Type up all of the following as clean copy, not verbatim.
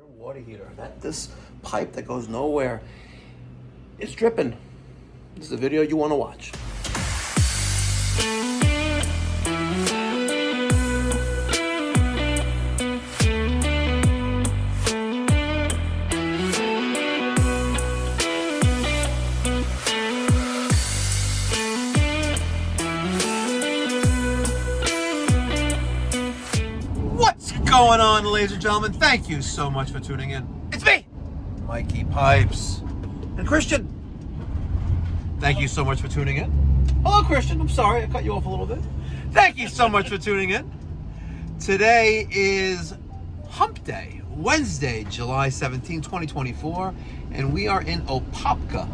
Your water heater. This pipe that goes nowhere is dripping. This is a video you want to watch. What's going on, ladies and gentlemen? Thank you so much for tuning in. It's me, Mikey Pipes, and Christian. Thank you so much for tuning in. Hello, Christian. I'm sorry I cut you off a little bit. Thank you so much for tuning in. Today is Hump Day, Wednesday, July 17, 2024, and we are in Opopka,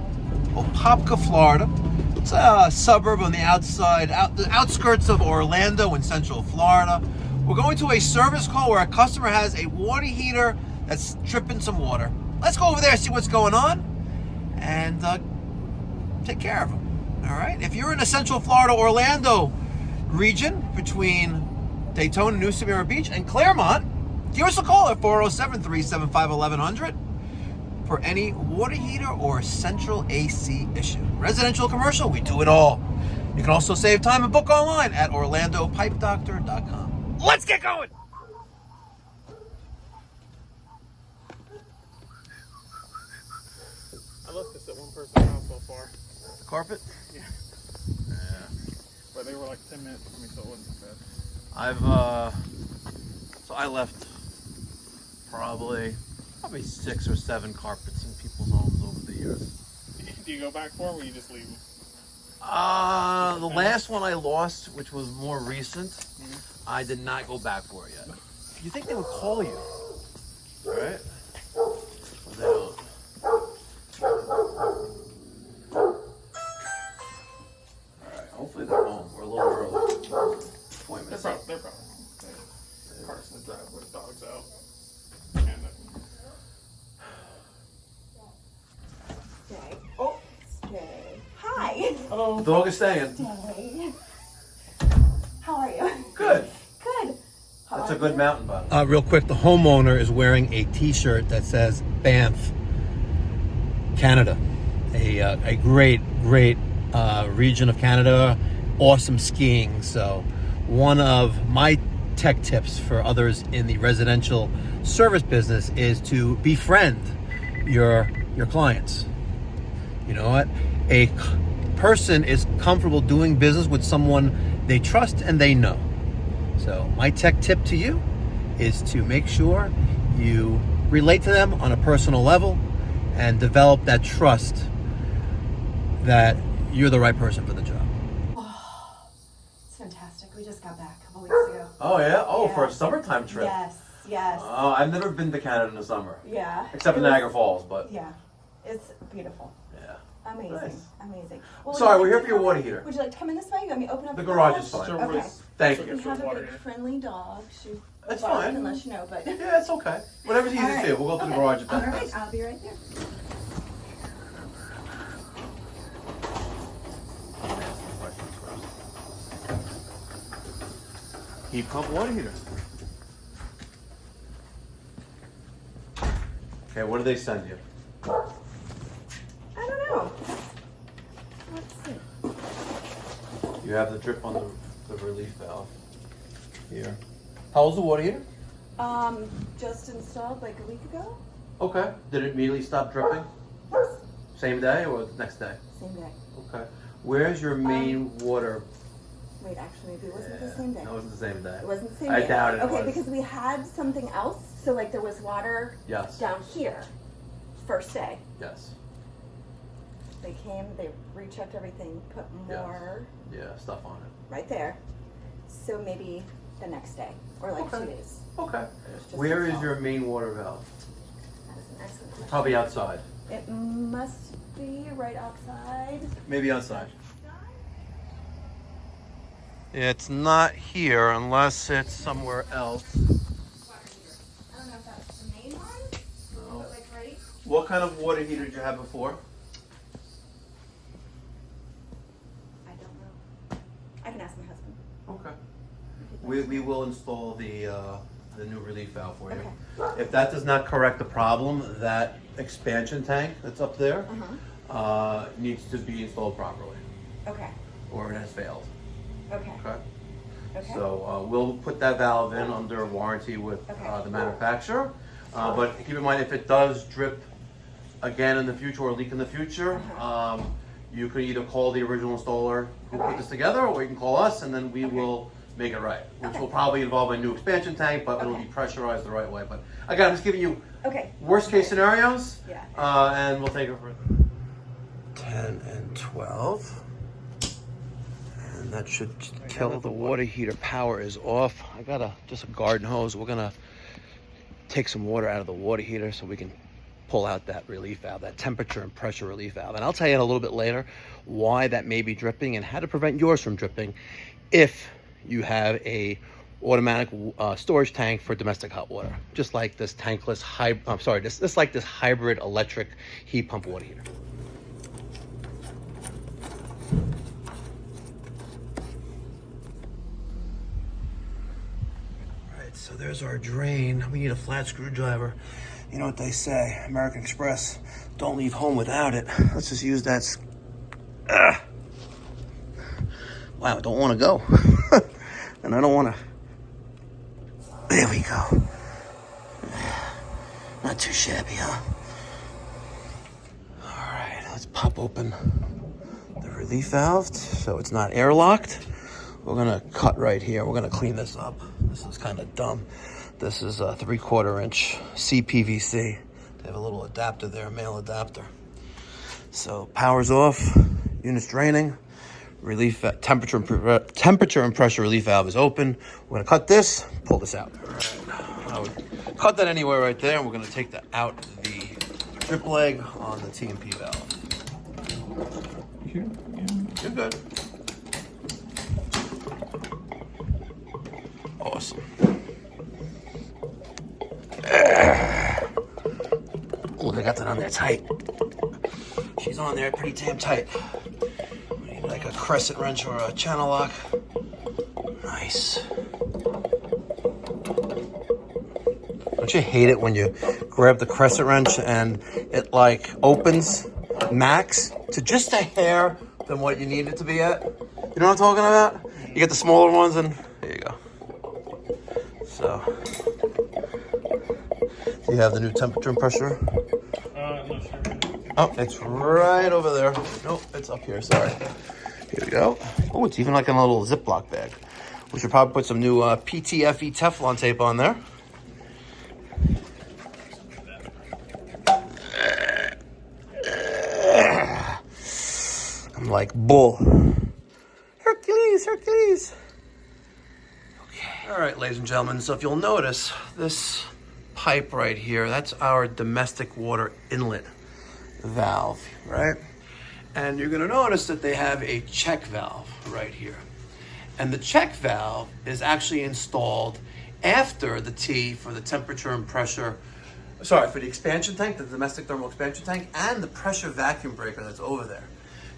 Florida. It's a suburb on the the outskirts of Orlando in Central Florida. We're going to a service call where a customer has a water heater that's dripping some water. Let's go over there, see what's going on, and take care of them. All right? If you're in the Central Florida, Orlando region between Daytona, New Smyrna Beach, and Claremont, give us a call at 407-375-1100 for any water heater or central AC issue. Residential, commercial, we do it all. You can also save time and book online at orlandopipedoctor.com. Let's get going! I left this at one person's house so far. The carpet? Yeah. Yeah. But they were like 10 minutes from me, so it wasn't bad. So I left probably 6 or 7 carpets in people's homes over the years. Do you go back for them or you just leave them? The last one I lost, which was more recent, I did not go back for it yet. You think they would call you, right? But they don't. Alright, hopefully they're home. We're a little early. Appointment. They're probably. Car's in the driveway, the dog's out. And Stay. Oh, stay. Hi. hello. The dog is staying. Stay. How are you? Good. Good. How That's are a good you? mountain bike. Real quick, the homeowner is wearing a t-shirt that says Banff, Canada. A great region of Canada. Awesome skiing. So one of my tech tips for others in the residential service business is to befriend your clients. You know what? A person is comfortable doing business with someone they trust and they know. So my tech tip to you is to make sure you relate to them on a personal level and develop that trust that you're the right person for the job. Oh, it's fantastic. We just got back a couple weeks ago. Oh yeah? Oh, Yeah. for a summertime trip. Yes, yes. Oh, I've never been to Canada in the summer. Yeah. Except It in was- Niagara Falls, but Yeah. It's beautiful. yeah. Amazing. Nice. Amazing. Well, Sorry, would we're you here like for to your come- water heater. Would you like to come in this way? You want me to open up The the garage garage? is fine. So Okay. was- Thank We you. have a water big here. friendly dog. That's Well, I fine. can let you know, but. Yeah, it's okay. Whatever's easy All to right. do. We'll go to the Okay. garage if All that's right, best. I'll be right there. Heat pump water heater. Okay, what do they send you? I don't know. Let's see. You have the drip on the relief valve here. How old's the water heater? Just installed like a week ago. Okay. Did it immediately stop dripping? Yes. Same day or the next day? Same day. Okay. Where's your main water? Wait, actually, maybe it wasn't the same day. No, it wasn't the same day. It wasn't the same I day. doubt it Okay, was. because we had something else. So like there was water Yes. down here. First day. Yes. They came, they rechecked everything, put Yes. more Yeah, stuff on it. right there. So maybe the next day or like Okay. 2 days. Okay. Just Where is installed. your main water valve? That is an excellent question. Probably outside. It must be right outside. Maybe outside. It's not here unless it's somewhere else. I don't know if that's the main one, No. but like right. What kind of water heater did you have before? I don't know. I can ask my husband. Okay. We will install the the new relief valve for you. If that does not correct the problem, that expansion tank that's up there needs to be installed properly. Okay. Or it has failed. Okay. Okay. Okay. So we'll put that valve in under warranty with the manufacturer. But keep in mind, if it does drip again in the future or leak in the future, you can either call the original installer who put this together, or you can call us, and then we will make it right, which will probably involve a new expansion tank, but it'll be pressurized the right way. But again, I'm just giving you worst case scenarios, and we'll take it further. 10 and 12. And that should kill the water heater. Power is off. I got just a garden hose. We're gonna take some water out of the water heater so we can pull out that relief valve, that temperature and pressure relief valve. And I'll tell you in a little bit later why that may be dripping and how to prevent yours from dripping if you have a automatic storage tank for domestic hot water, just like this tankless this hybrid electric heat pump water heater. All right, so there's our drain. We need a flat screwdriver. You know what they say, American Express, don't leave home without it. Let's just use that. Wow, I don't want to go. And I don't want to. There we go. Not too shabby, huh? All right, let's pop open the relief valve so it's not airlocked. We're gonna cut right here. We're gonna clean this up. This is kind of dumb. This is a 3/4 inch CPVC. They have a little adapter there, male adapter. So power's off, unit's draining, relief temperature and pressure relief valve is open. We're gonna cut this, pull this out. All right. I would cut that anywhere right there, and we're gonna take the drip leg on the T&P valve. Here? Yeah. You're good. Awesome. Oh, they got that on there tight. She's on there pretty damn tight. We need like a crescent wrench or a channel lock. Nice. Don't you hate it when you grab the crescent wrench and it like opens max to just a hair than what you need it to be at? You know what I'm talking about? You get the smaller ones and there you go. So, do you have the new temperature and pressure? No, sure. Oh, it's right over there. Nope, it's up here, sorry. Here we go. Oh, it's even like in a little Ziploc bag. We should probably put some new PTFE Teflon tape on there. I'm like bull. Hercules, Hercules. Okay. All right, ladies and gentlemen, so if you'll notice, this pipe right here, that's our domestic water inlet valve, right? And you're gonna notice that they have a check valve right here. And the check valve is actually installed after the T for the temperature and pressure, for the expansion tank, the domestic thermal expansion tank, and the pressure vacuum breaker that's over there.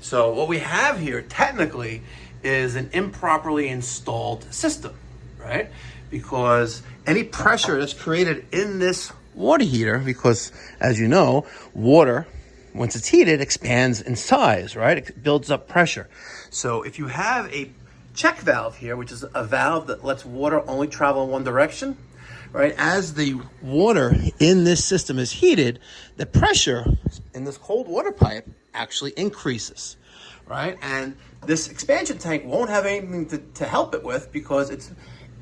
So what we have here technically is an improperly installed system, right? Because any pressure that's created in this water heater, because as you know, water, once it's heated, expands in size, right? It builds up pressure. So if you have a check valve here, which is a valve that lets water only travel in one direction, right? As the water in this system is heated, the pressure in this cold water pipe actually increases, right? And this expansion tank won't have anything to help it with because it's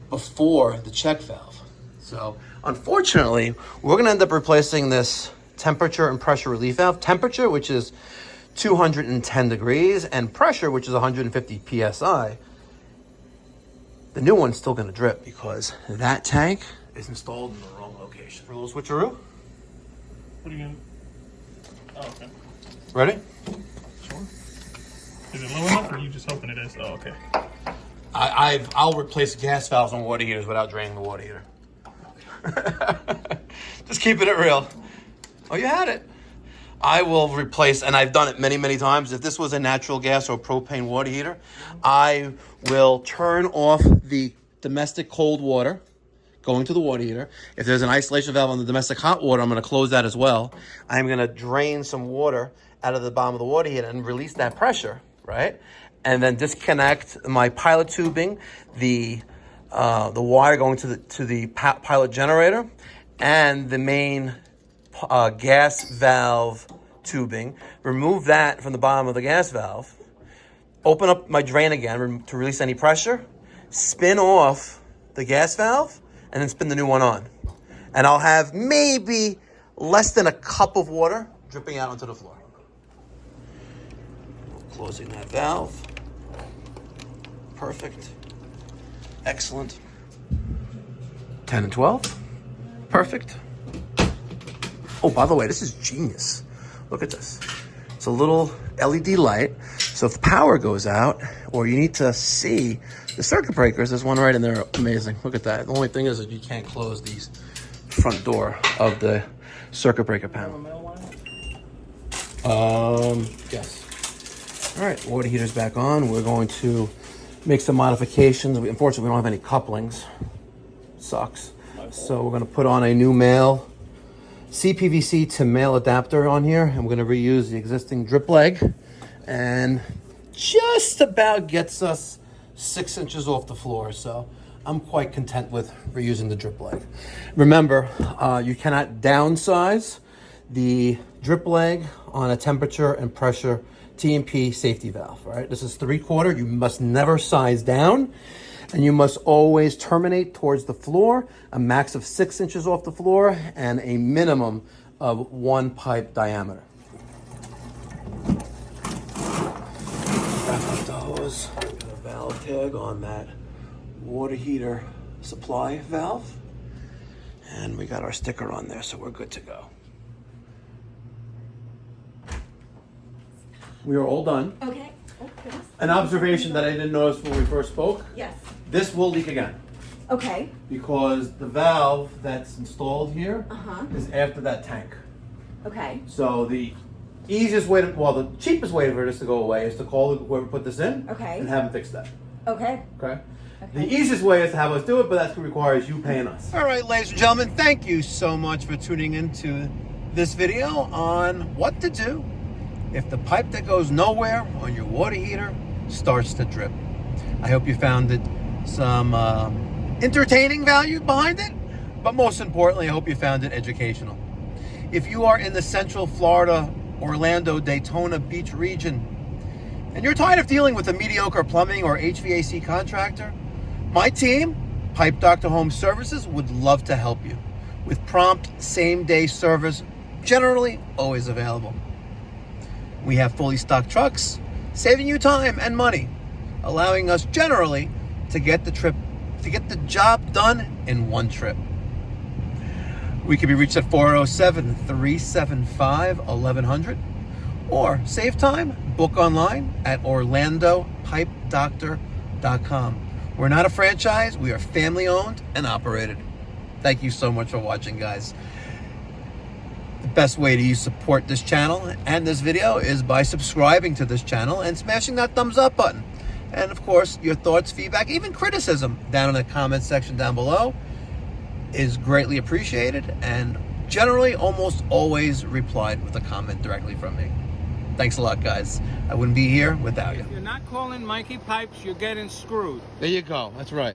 before the check valve. So unfortunately, we're gonna end up replacing this temperature and pressure relief valve. Temperature, which is 210 degrees, and pressure, which is 150 PSI. The new one's still gonna drip because that tank is installed in the wrong location. For a little switcheroo. What are you gonna? Oh, okay. Ready? Sure. Is it low enough, or are you just hoping it is? Oh, okay. I'll replace gas valves on water heaters without draining the water heater. Just keeping it real. Oh, you had it. I will replace, and I've done it many, many times. If this was a natural gas or propane water heater, I will turn off the domestic cold water going to the water heater. If there's an isolation valve on the domestic hot water, I'm going to close that as well. I'm going to drain some water out of the bottom of the water heater and release that pressure, right? And then disconnect my pilot tubing, the wire going to the pilot generator, and the main gas valve tubing. Remove that from the bottom of the gas valve. Open up my drain again to release any pressure. Spin off the gas valve, and then spin the new one on. And I'll have maybe less than a cup of water dripping out onto the floor. Closing that valve. Perfect. Excellent. 10 and 12. Perfect. Oh, by the way, this is genius. Look at this. It's a little LED light. So if power goes out, or you need to see the circuit breakers, there's one right in there. Amazing. Look at that. The only thing is that you can't close these front door of the circuit breaker panel. Yes. All right, water heater's back on. We're going to make some modifications. Unfortunately, we don't have any couplings. Sucks. So we're going to put on a new male CPVC to male adapter on here, and we're going to reuse the existing drip leg, and just about gets us 6 inches off the floor. So I'm quite content with reusing the drip leg. Remember, you cannot downsize the drip leg on a temperature and pressure T&P safety valve, right? This is 3/4. You must never size down, and you must always terminate towards the floor, a max of 6 inches off the floor, and a minimum of 1 pipe diameter. Back up the hose. Got a valve tag on that water heater supply valve, and we got our sticker on there, so we're good to go. We are all done. Okay. Oh, goodness. An observation that I didn't notice when we first spoke. Yes. This will leak again Okay. because the valve that's installed here is after that tank. Okay. So the easiest way the cheapest way for this to go away is to call whoever put this in and have them fix that. Okay. Okay? The easiest way is to have us do it, but that requires you paying us. All right, ladies and gentlemen, thank you so much for tuning into this video on what to do if the pipe that goes nowhere on your water heater starts to drip. I hope you found it some entertaining value behind it, but most importantly, I hope you found it educational. If you are in the Central Florida, Orlando, Daytona Beach region, and you're tired of dealing with a mediocre plumbing or HVAC contractor, my team, Pipe Doctor Home Services, would love to help you with prompt same-day service, generally always available. We have fully stocked trucks, saving you time and money, allowing us generally to get the job done in one trip. We can be reached at 407-375-1100, or save time, book online at orlandopipedoctor.com. We're not a franchise, we are family owned and operated. Thank you so much for watching, guys. The best way to support this channel and this video is by subscribing to this channel and smashing that thumbs up button. And of course, your thoughts, feedback, even criticism down in the comment section down below is greatly appreciated, and generally almost always replied with a comment directly from me. Thanks a lot, guys. I wouldn't be here without you. If you're not calling Mikey Pipes, you're getting screwed. There you go. That's right.